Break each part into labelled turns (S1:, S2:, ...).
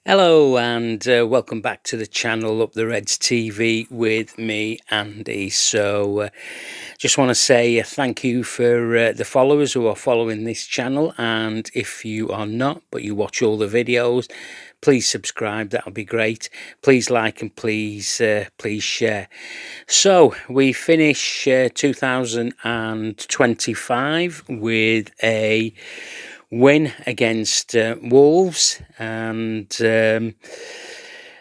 S1: Hello and welcome back to the channel Up the Reds TV with me, Andy. Just want to say thank you for the followers who are following this channel, and if you are not but you watch all the videos, please subscribe. That'll be great. Please like and please share. So we finish 2025 with a win against Wolves, and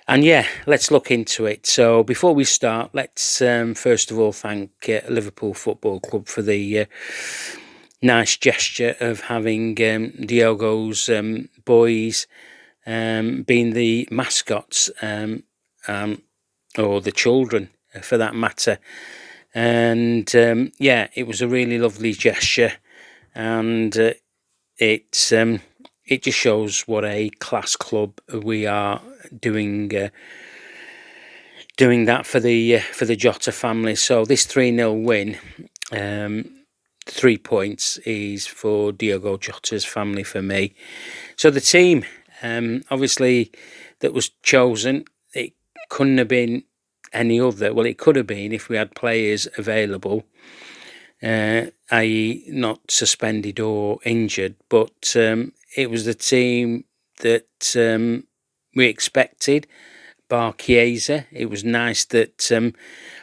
S1: yeah, let's look into it. So before we start, let's first of all thank Liverpool Football Club for the nice gesture of having Diogo's boys being the mascots, or the children for that matter. And yeah, it was a really lovely gesture, and it just shows what a class club we are doing that for the Jota family. So this 3-0 win, 3 points is for Diogo Jota's family for me. So the team, obviously, that was chosen, it couldn't have been any other. Well, it could have been if we had players available, i.e. not suspended or injured, but it was the team that we expected, bar Chiesa. It was nice that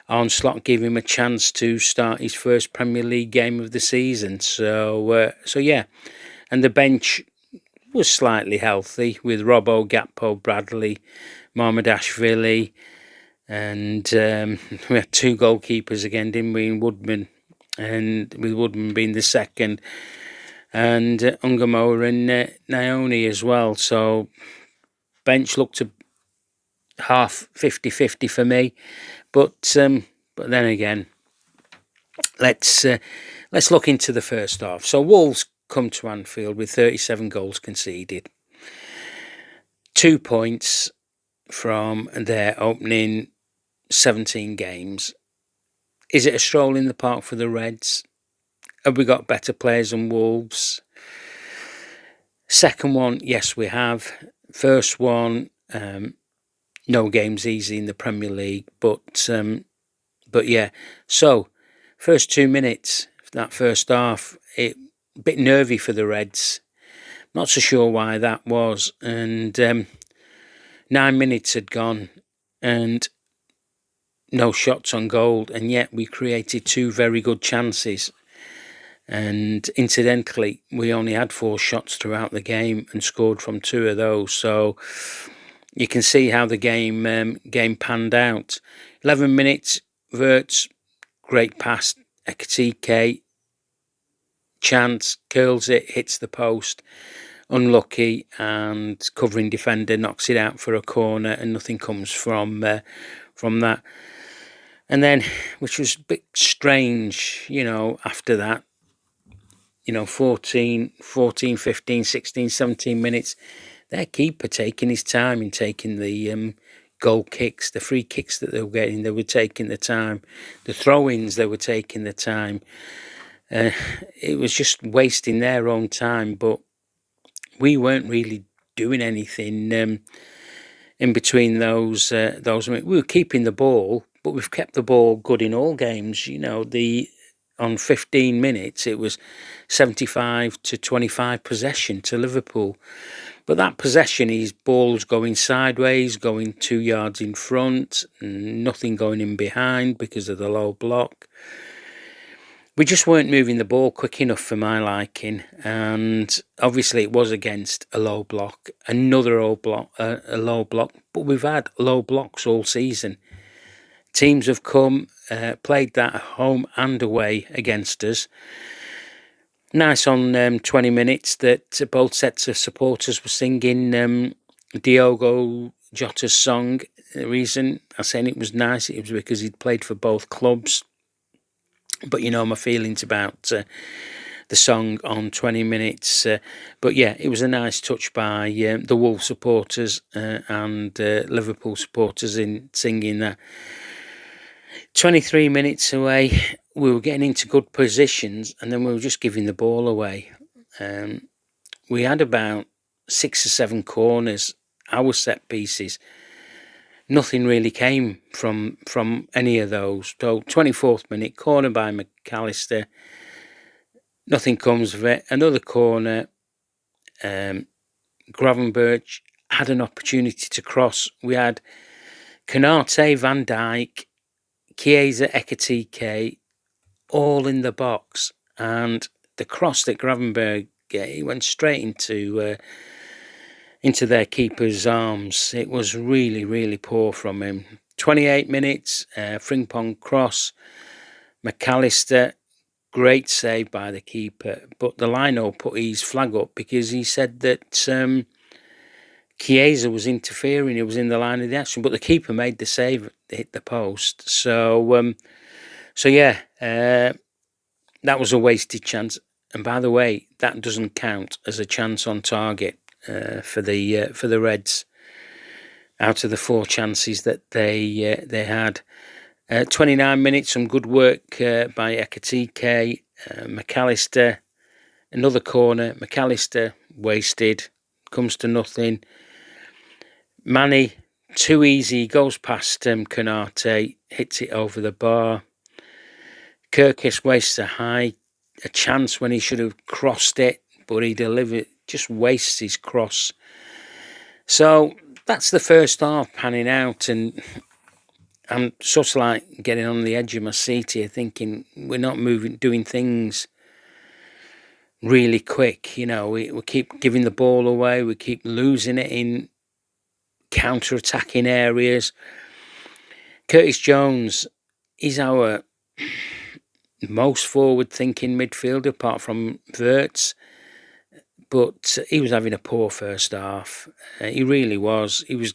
S1: Arne Slot gave him a chance to start his first Premier League game of the season. So yeah, and the bench was slightly healthy with Robbo, Gakpo, Bradley, Marmadashvili, and we had 2 goalkeepers again, didn't we, in Woodman, and with Woodman being the second, and Ungamo and Naoni as well. So bench looked a half 50-50 for me, but then again, let's look into the first half. So Wolves come to Anfield with 37 goals conceded, 2 points from their opening 17 games. Is it a stroll in the park for the Reds? Have we got better players than Wolves? Second one, yes, we have. First one, no game's easy in the Premier League, but yeah. So first 2 minutes, that first half, a bit nervy for the Reds. Not so sure why that was, and 9 minutes had gone, and no shots on goal, and yet we created 2 very good chances. And incidentally, we only had 4 shots throughout the game and scored from 2 of those. So you can see how the game panned out. 11 minutes, Wirtz, great pass, Ekatike, chance, curls it, hits the post. Unlucky, and covering defender knocks it out for a corner, and nothing comes from that. And then, which was a bit strange, after that, 14, 15, 16, 17 minutes, their keeper taking his time in taking the goal kicks, the free kicks that they were getting, they were taking the time. The throw-ins, they were taking the time. It was just wasting their own time, but we weren't really doing anything in between those. We were keeping the ball, but we've kept the ball good in all games. On 15 minutes, it was 75 to 25 possession to Liverpool. But that possession is balls going sideways, going 2 yards in front, nothing going in behind because of the low block. We just weren't moving the ball quick enough for my liking, and obviously it was against a low block, another low block, but we've had low blocks all season. Teams have come, played that at home and away against us. Nice on 20 minutes that both sets of supporters were singing Diogo Jota's song. The reason I'm saying it was nice, it was because he'd played for both clubs. But my feelings about the song on 20 minutes. But yeah, it was a nice touch by the Wolves supporters and Liverpool supporters in singing that. 23 minutes away, we were getting into good positions, and then we were just giving the ball away. We had about 6 or 7 corners, our set pieces. Nothing really came from any of those. So 24th minute, corner by McAllister. Nothing comes of it. Another corner. Gravenberch had an opportunity to cross. We had Canate, Van Dijk, Chiesa, Ekitike, all in the box, and the cross that Gravenberch gave went straight into their keeper's arms. It was really, really poor from him. 28 minutes, Frimpong cross, McAllister, great save by the keeper, but the lino put his flag up because he said that Chiesa was interfering, he was in the line of the action, but the keeper made the save, hit the post. So yeah, that was a wasted chance. And by the way, that doesn't count as a chance on target for the Reds. Out of the 4 chances that they had, 29 minutes, some good work by Ekitike, McAllister, another corner. McAllister wasted, comes to nothing. Manny, too easy, goes past Canate, hits it over the bar. Kirkis wastes a chance when he should have crossed it, but he delivered, just wastes his cross. So that's the first half panning out, and I'm sort of like getting on the edge of my seat here, thinking we're not doing things really quick. We keep giving the ball away, we keep losing it in counter-attacking areas. Curtis Jones is our most forward-thinking midfielder, apart from Wirtz, but he was having a poor first half. He really was. He was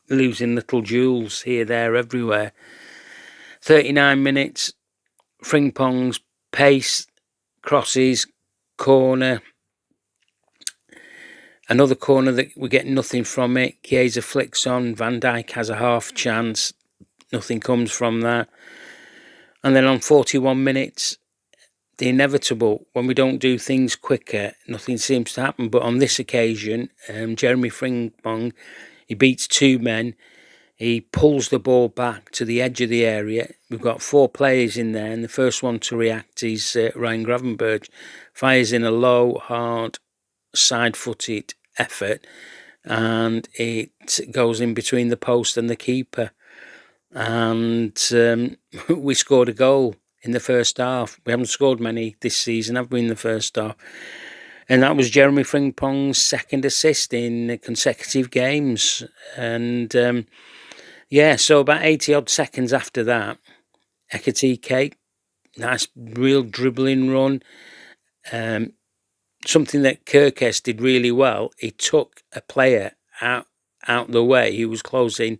S1: losing little jewels here, there, everywhere. 39 minutes, Frimpong's pace, crosses, corner. Another corner that we get nothing from it. Chiesa flicks on, Van Dijk has a half chance, nothing comes from that. And then on 41 minutes, the inevitable, when we don't do things quicker, nothing seems to happen. But on this occasion, Jeremy Frimpong, he beats 2 men. He pulls the ball back to the edge of the area. We've got 4 players in there, and the first one to react is Ryan Gravenberch. Fires in a low, hard, side-footed effort, and it goes in between the post and the keeper. And we scored a goal in the first half. We haven't scored many this season, have we, in the first half? And that was Jeremy Frimpong's second assist in consecutive games. And yeah, so about 80-odd seconds after that, Ekitike, nice real dribbling run. Something that Kirkes did really well, he took a player out the way who was closing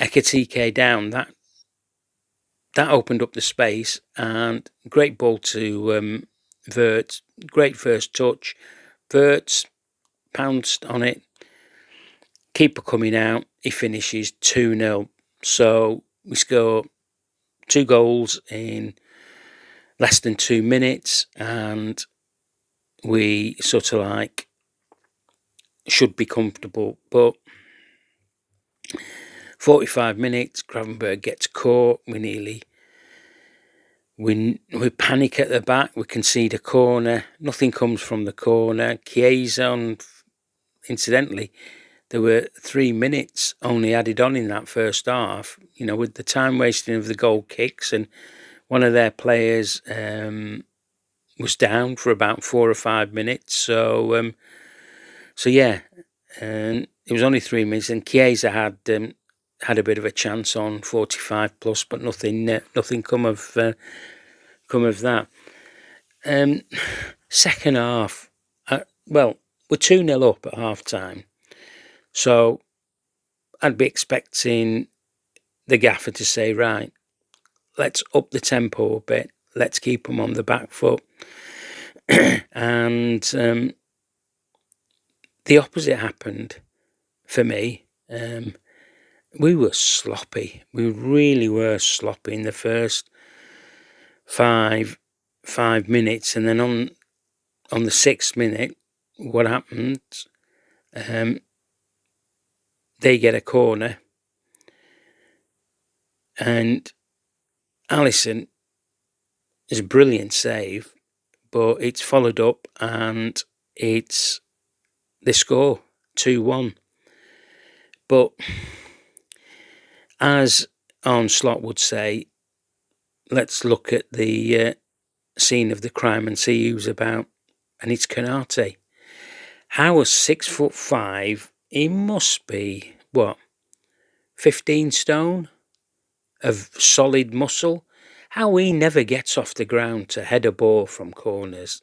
S1: Ekitike down. That opened up the space, and great ball to Wirtz. Great first touch. Wirtz pounced on it. Keeper coming out. He finishes 2-0. So we score 2 goals in less than 2 minutes, and we sort of like should be comfortable. But 45 minutes, Gravenberch gets caught. We panic at the back. We concede a corner. Nothing comes from the corner. Chiesa, incidentally, there were 3 minutes only added on in that first half, with the time wasting of the goal kicks, and one of their players was down for about 4 or 5 minutes. So yeah, it was only 3 minutes, and Chiesa had a bit of a chance on 45 plus, but nothing come of that. Second half, well, we're 2-0 up at half time, so I'd be expecting the gaffer to say, right, let's up the tempo a bit, let's keep them on the back foot. And the opposite happened for me. We were sloppy. We really were sloppy in the first 5 minutes, and then on the 6th minute, what happened? they get a corner, and Alisson is a brilliant save, but it's followed up and it's the score 2-1. But as Arne Slot would say, let's look at the scene of the crime and see who's about, and it's Konate. How a 6'5", he must be, what, 15 stone of solid muscle? How he never gets off the ground to head a ball from corners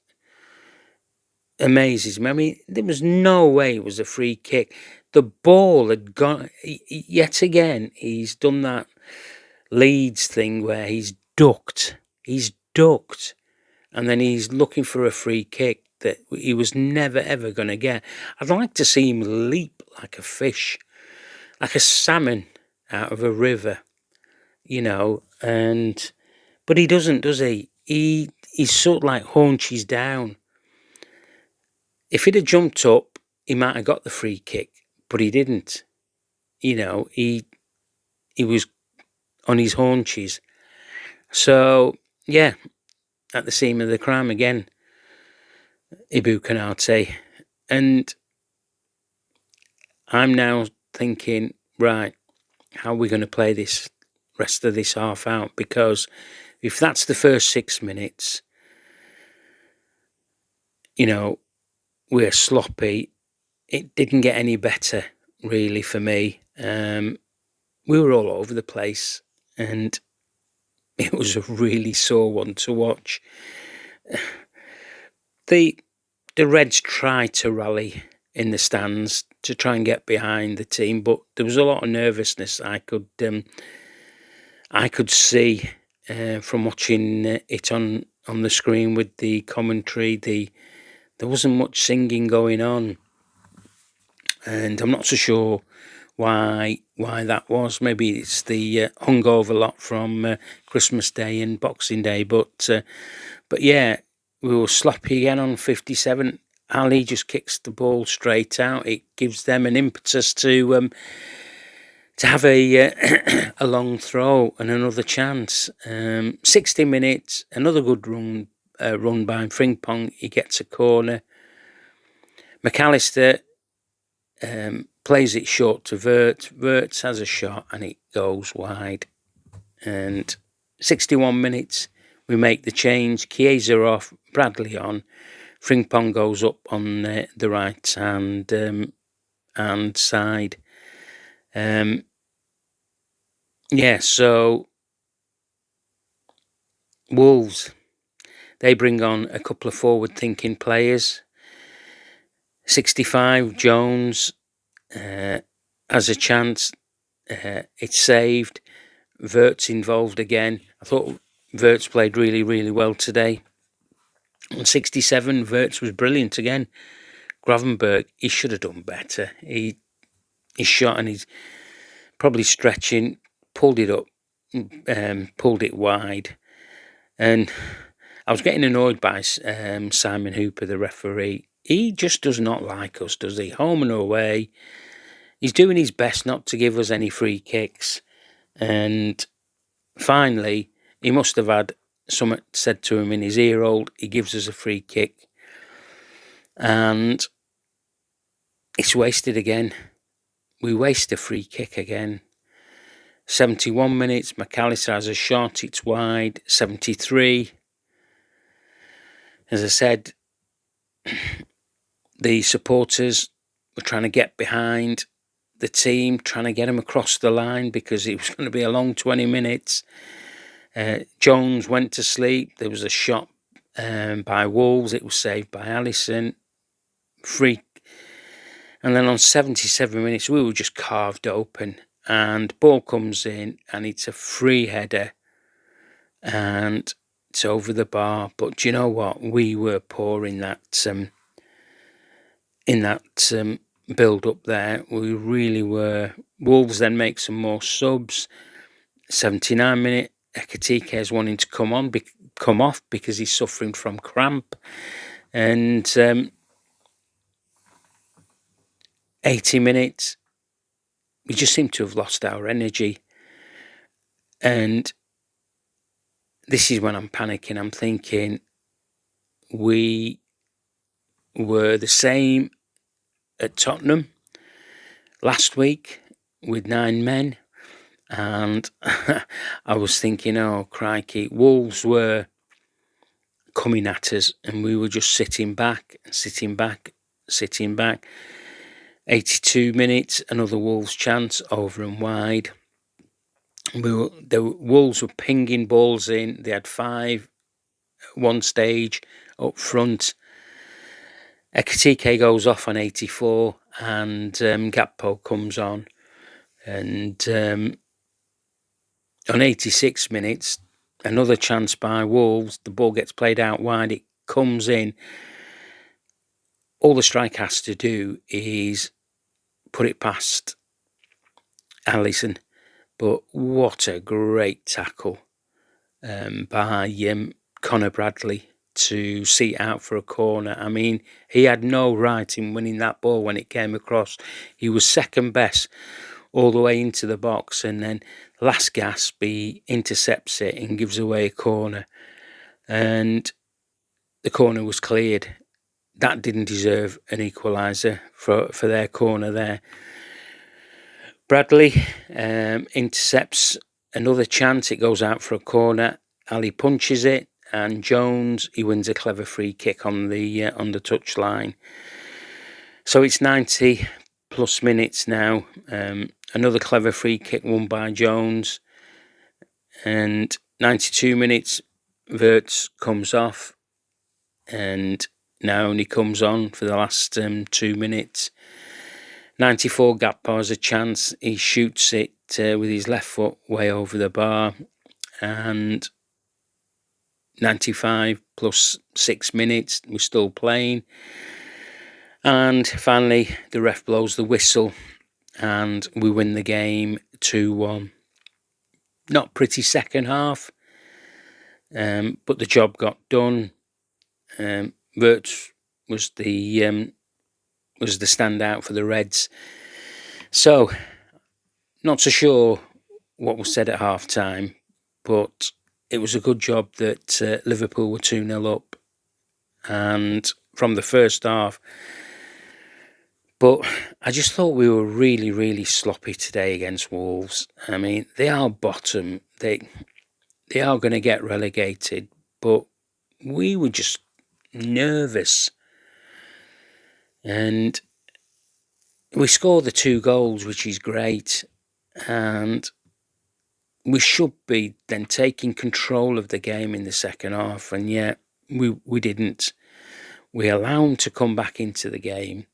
S1: amazes me. I mean, there was no way it was a free kick. The ball had gone, yet again, he's done that Leeds thing where he's ducked, and then he's looking for a free kick that he was never ever going to get. I'd like to see him leap like a fish, like a salmon out of a river, you know, but he doesn't, does he? He's sort of like haunches down. If he'd have jumped up, he might have got the free kick, but he didn't. You know, he was on his haunches. So, yeah, at the scene of the crime again, Ibou Konate. And I'm now thinking, right, how are we going to play this rest of this half out? Because if that's the first 6 minutes, you know, we're sloppy. It didn't get any better, really, for me. We were all over the place, and it was a really sore one to watch. The Reds tried to rally in the stands to try and get behind the team, but there was a lot of nervousness I could see from watching it on the screen with the commentary. There wasn't much singing going on, and I'm not so sure why that was. Maybe it's the hungover lot from Christmas Day and Boxing Day, but yeah, we were sloppy again on 57. Ali just kicks the ball straight out. It gives them an impetus to have a a long throw and another chance. 60 minutes, another good run by Frimpong. He gets a corner. McAllister plays it short to Wirtz. Wirtz has a shot and it goes wide. And 61 minutes, we make the change. Chiesa off, Bradley on. Frimpong goes up on the right hand side. Yeah, so Wolves, they bring on a couple of forward-thinking players. 65, Jones has a chance. It's saved. Wirtz involved again. I thought Wirtz played really, really well today. On 67, Wirtz was brilliant again. Gravenberch, he should have done better. He shot and he's probably stretching, pulled it up, pulled it wide. And I was getting annoyed by Simon Hooper, the referee. He just does not like us, does he? Home and away. He's doing his best not to give us any free kicks. And finally, he must have had something said to him in his ear hole. He gives us a free kick. And it's wasted again. We waste a free kick again. 71 minutes, McAllister has a shot, it's wide. 73. As I said, the supporters were trying to get behind the team, trying to get them across the line because it was going to be a long 20 minutes. Jones went to sleep. There was a shot by Wolves. It was saved by Alisson. Free. And then on 77 minutes, we were just carved open. And ball comes in, and it's a free header. And it's over the bar. But do you know what? We were poor in that build up there. We really were. Wolves then make some more subs. 79 minute, Ekatike is wanting to come off because he's suffering from cramp. And 80 minutes, we just seem to have lost our energy. And this is when I'm panicking. I'm thinking we were the same at Tottenham last week with 9 men. And I was thinking, oh, crikey, Wolves were coming at us and we were just sitting back. 82 minutes, another Wolves chance over and wide. The Wolves were pinging balls in. They had 5 at one stage up front. Ekitike goes off on 84 and Gakpo comes on. And on 86 minutes, another chance by Wolves. The ball gets played out wide. It comes in. All the striker has to do is put it past Alisson. But what a great tackle by Conor Bradley to see it out for a corner. I mean, he had no right in winning that ball when it came across. He was second best all the way into the box, and then last gasp he intercepts it and gives away a corner, and the corner was cleared. That didn't deserve an equaliser for their corner there. Bradley intercepts another chance. It goes out for a corner. Ali punches it, and Jones, he wins a clever free kick on the touchline. So it's 90 plus minutes now. Another clever free kick won by Jones. And 92 minutes, Wirtz comes off. And now only comes on for the last 2 minutes. 94, Gakpo has a chance. He shoots it with his left foot way over the bar. And 95 plus 6 minutes, we're still playing. And finally, the ref blows the whistle and we win the game 2-1. Not pretty second half, but the job got done. Wirtz was the standout for the Reds. So, not so sure what was said at half time, but it was a good job that Liverpool were 2-0 up and from the first half. But I just thought we were really, really sloppy today against Wolves. I mean, they are bottom. They are going to get relegated, but we were just nervous. And we scored the 2 goals, which is great. And we should be then taking control of the game in the second half. And yet we didn't. We allowed them to come back into the game.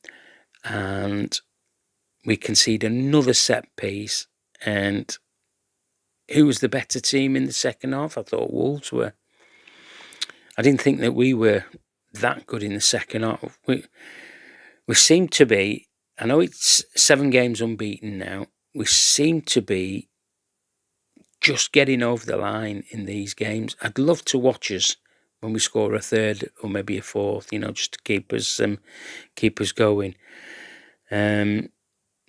S1: And we concede another set piece. And who was the better team in the second half? I thought Wolves were. I didn't think that we were that good in the second half. We seem to be, I know it's 7 games unbeaten now, we seem to be just getting over the line in these games. I'd love to watch us when we score a 3rd or maybe a 4th, just to keep us going.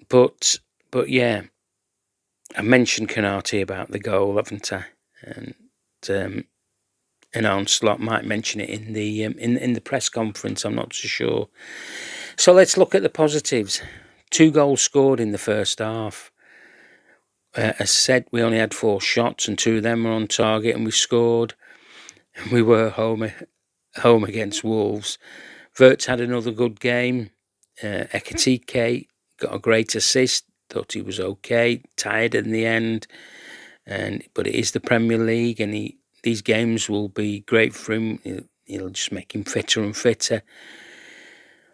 S1: But yeah, I mentioned Canati about the goal, haven't I? And Arne Slot might mention it in the press conference. I'm not so sure. So let's look at the positives. 2 goals scored in the first half. As said, we only had 4 shots and 2 of them were on target, and we scored. We were home against Wolves. Wirtz had another good game. Ekitike got a great assist. Thought he was okay. Tired in the end, but it is the Premier League, and these games will be great for him. It'll just make him fitter and fitter.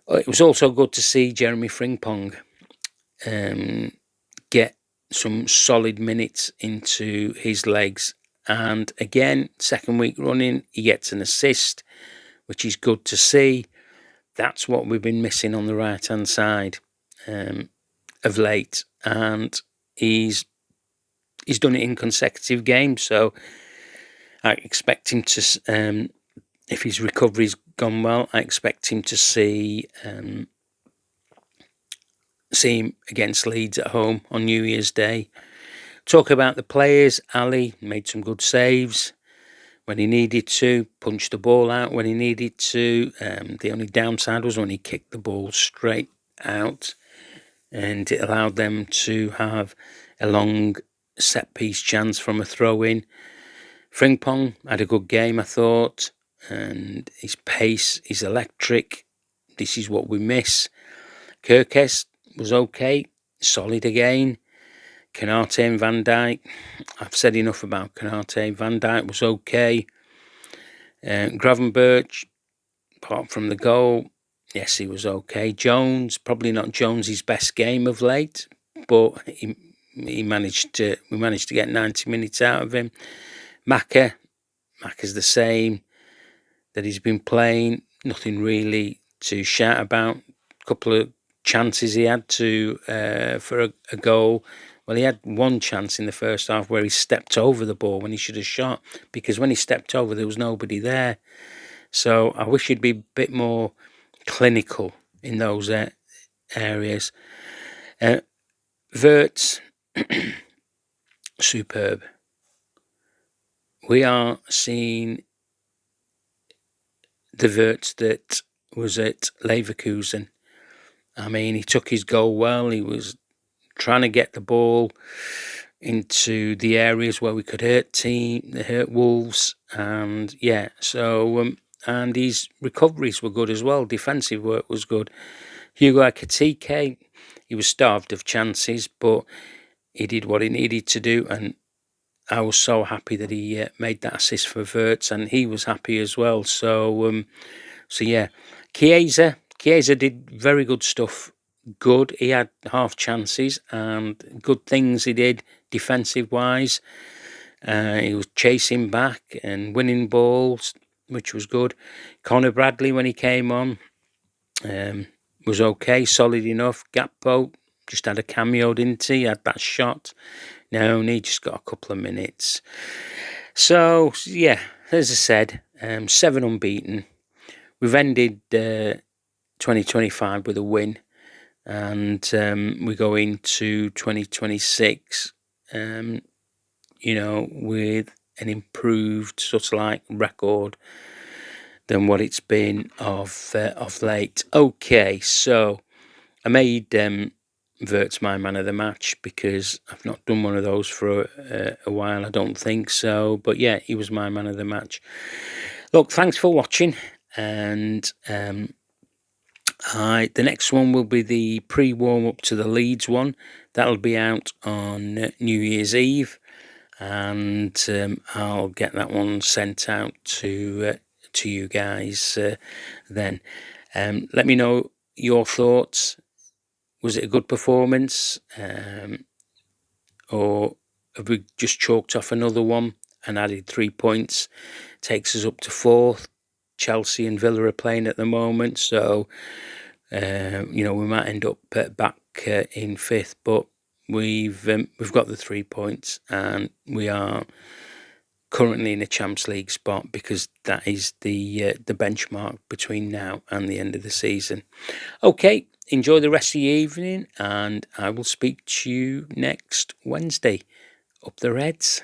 S1: It was also good to see Jeremy Frimpong get some solid minutes into his legs. And again, second week running, he gets an assist, which is good to see. That's what we've been missing on the right-hand side of late. And he's done it in consecutive games. So I expect him to, if his recovery's gone well, I expect him to see see him against Leeds at home on New Year's Day. Talk about the players. Ali made some good saves when he needed to, punched the ball out when he needed to. The only downside was when he kicked the ball straight out, and it allowed them to have a long set-piece chance from a throw-in. Frimpong had a good game, I thought, and his pace is electric. This is what we miss. Kerkez was okay, solid again. Konate and Van Dijk, I've said enough about Konate. Van Dijk was okay. Gravenberch, apart from the goal, yes, he was okay. Jones, probably not Jones's best game of late, but we managed to get 90 minutes out of him. Macca's the same that he's been playing. Nothing really to shout about. A couple of chances he had for a goal. Well, he had one chance in the first half where he stepped over the ball when he should have shot, because when he stepped over, there was nobody there. So I wish he'd be a bit more clinical in those areas. Wirtz, superb. We are seeing the Wirtz that was at Leverkusen. I mean, he took his goal well. He was trying to get the ball into the areas where we could hurt Wolves, and yeah, so and his recoveries were good as well. Defensive work was good. Hugo Ekitike, he was starved of chances, but he did what he needed to do, and I was so happy that he made that assist for Wirtz, and he was happy as well. So yeah, Chiesa did very good stuff. Good. He had half chances and good things he did defensive wise. He was chasing back and winning balls, which was good. Connor Bradley, when he came on, was okay, solid enough. Gakpo just had a cameo, didn't he? He had that shot. No, he just got a couple of minutes. So yeah, as I said, 7 unbeaten. We've ended 2025 with a win, and we go into 2026, with an improved sort of like record than what it's been of late. Okay, so I made Wirtz my man of the match because I've not done one of those for a while, I don't think so. But yeah, he was my man of the match. Look, thanks for watching, and the next one will be the pre-warm-up to the Leeds one. That'll be out on New Year's Eve, and I'll get that one sent out to you guys then. Let me know your thoughts. Was it a good performance, or have we just chalked off another one and added 3 points? Takes us up to 4th. Chelsea and Villa are playing at the moment, so we might end up back in 5th, but we've got the 3 points, and we are currently in a Champions League spot because that is the benchmark between now and the end of the season. Okay, enjoy the rest of the evening, and I will speak to you next Wednesday. Up the Reds.